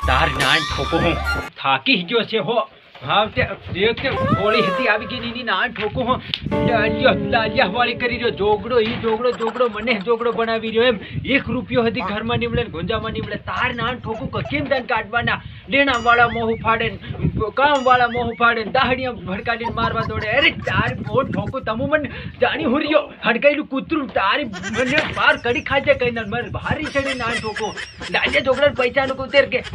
તાર નાન ઠોકો હું થાકી ગયો છે હો. હા તે દેખ તે હોળી હતી આવી ગઈ ની નાન ઠોકો હું લાલિયા વાળી કરી રહ્યો જોગડો ઈ જોગડો મને જોગડો બનાવી રહ્યો એમ 1 રૂપિયો હતી ઘરમાં નીમળે ગુંજામાં નીમળે. તાર નાન ઠોકો કેમ દાન કાઢવાના લેણા વાળા મોહ ફાડે કામ વાળા મોહ ફાડે દાહડિયા ભડકાડીને મારવા દોડે. અરે તાર મોહ ઠોકો તમુ મને જાણી હુર્યો હડકાયેલું કૂતરું તારી મને બાર કડી ખાજે કઈ ના મર ભારી ચડી નાન ઠોકો લાલિયા જોગડા પૈસા નું કુતેર કે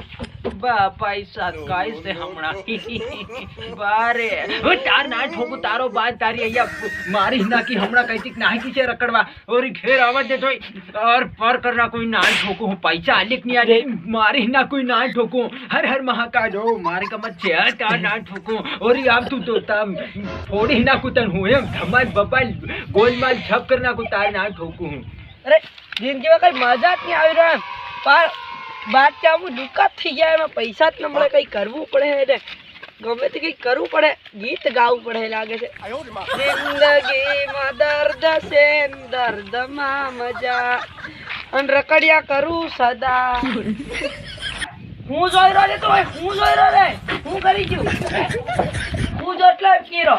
બા પૈસા કાઈ છે હમણાં બારે તાર નાન ઠોકો તારો બાદ તારી અહીંયા મારી નાખી હમણાં કઈ તીક નાખી છે રકડવા ઓરી ઘેર આવવા દે તોય ઓર પર કરના કોઈ નાન ઠોકો હું પૈસા આલિક ની આલે મારી ના કોઈ નાન ઠોકો હર હર મહાકાલ ઓ મારી કમત છે તાર નાન ઠોકો ઓરી આવતું તો તમ ફોડી ના કુતન હું એમ ધમાલ બબાલ ગોલમાલ છપ કર નાખું તાર નાન ઠોકો હું. અરે જિંદગીમાં કઈ મજા જ નહીં આવી રહ્યો પણ બાદ ચાવું દુકાન થઈ ગયા એમાં પૈસા જ નમળે કઈ કરવું પડે ને ગમે તે કઈ કરવું પડે ગીત ગાવું પડે લાગે છે. જિંદગીમાં દર્દ છે દર્દમાં મજા અને રકડિયા કરું સદા. હું જોઈ રહ્યો છે તો હું જોઈ રહ્યો રે હું કરી ગયું હું જો એટલે કીરો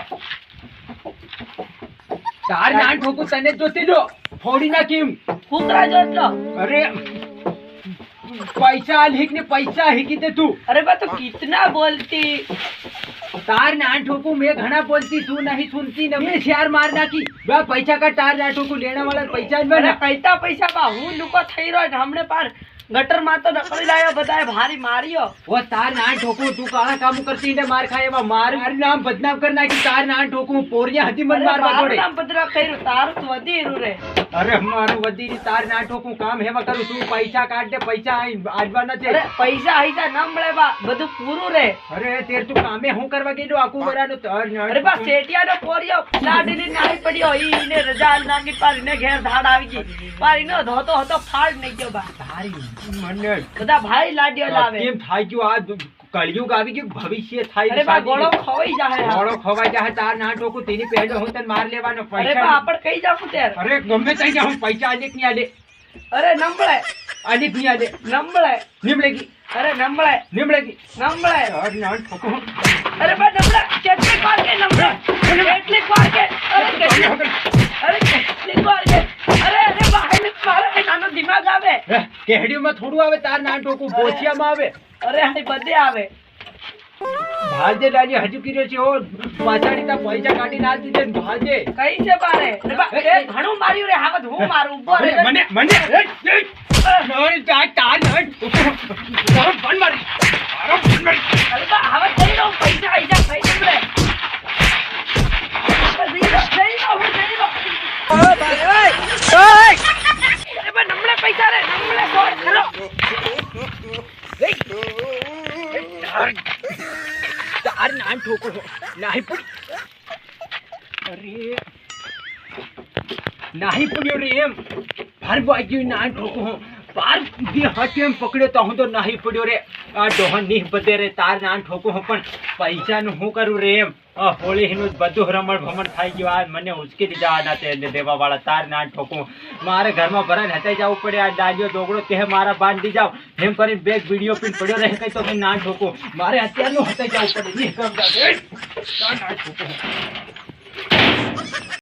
તાર નાન ઠોકો તને જોતી જો ફોડી નાખી કૂતરા જો એટલો. અરે पैसा लिख ने पैसा ही किते तू अरे बा तो कितना बोलती तार नान ठोकू मैं घना बोलती तू नहीं सुनती न मैं शेर मार नाखी बा पैसा का तार नान ठोकू लेने वाला पैसा में अरे कैता पैसा बा હું લુકો થઈ રહ્યો हमने पार गटर માં તો નકળી લાયો બધાએ ભારી માર્યો. वो तार नान ठोकू तू काला काम करती ने मार खाए बा मार नाम बदनाम करना कि तार नान ठोकू पोरिया हदी मन मारवा दોડે. નામ બદનામ કર્યું તારું તો વધી રહ્યું રે. અરે મારું વધી તાર નાન ઠોકુ કામ હેવા કરું તું પૈસા કાઢ દે પૈસા આજવાના છે. અરે પૈસા હૈસા ન મળે બા બધું પૂરું રે. અરે તેર તું કામે હું કરવા ગયો આકુ વરાનો તાર નાન. અરે બા સેટિયાનો પોરિયો લાડીલી નાઈ પડ્યો ઈને રજા નાગી પાર ને ઘેર ધાડ આવી ગઈ પાર ઈનો ધોતો હતો ફાડ નઈ ગયો બા. તારી મને બધા ભાઈ લાડીઓ લાવે કેમ થાય ગયું આ કળિયુગ આવી ગયું ભવિષ્ય થાય. અરે બા ગોળો ખવાઈ જાહે ગોળો ખવાઈ જાહે તાર નાન ઠોકુ તેની પહેલો હું તને માર લેવાનો અરે પૈસા. બા આપણ કઈ જાવું તેર. અરે ગમે તઈ જા હું પૈસા આલિક ની આલે અરે નંબળે આલિક ની આલે નંબળે નિમલેગી અરે નંબળે નિમલેગી નંબળે. તાર નાન ઠોકુ અરે બા નંબળે કેટલી વાર કે નંબળે કેટલી વાર કે અરે કેટલી વાર કે અરે અરે બા એને મારે નાનો દિમાગ આવે કેહડીઓ માં થોડું આવે તાર નાન ઠોકુ બોસિયા માં આવે. અરે હાઈ બધે આવે. ભાજે લાલી હજુ કર્યો છે ઓ પાછાડી તા પૈસા કાઢી ના દીધે ભાજે કઈ છે બારે અરે બા એ ઘણું માર્યું રે હાવત હું મારું ઉભો રે. મને મારી તાર નાન તારો બન મારી તારો બન મારી. અરે બા હાવત થઈ રહો પૈસા આઈજા થઈ નંબળે અરે બા નંબળે પૈસા રે નંબળે સોળ ખરો. તાર નાન ઠોકો નાહી પડી. અરે નાહી પડ્યો રે એમ ભાર વાગ્યું નાન ઠોકો પાર દી હાથ એમ પકડ્યો તો હું તો નાહી પડ્યો રે. આ ડોહન ની બધે રે તાર નાન ઠોકો પણ પૈસા નું હું કરું રે એમ હોળી નું બધું રમણ ભમણ થઈ ગયું. આ મને ઉચકી દીધા આના તે દેવા વાળા તાર નાન ઠોકો મારે ઘરમાં ભરાઈને હટાઈ જવું પડે. આ ડાલિયો દોગડો તે મારા બાંધી જાવ એમ કરીને બેગ વિડીયો પીન પડ્યો રહે કઈ તો નાન ઠોકો મારે અત્યારનું હટાઈ જવું પડે.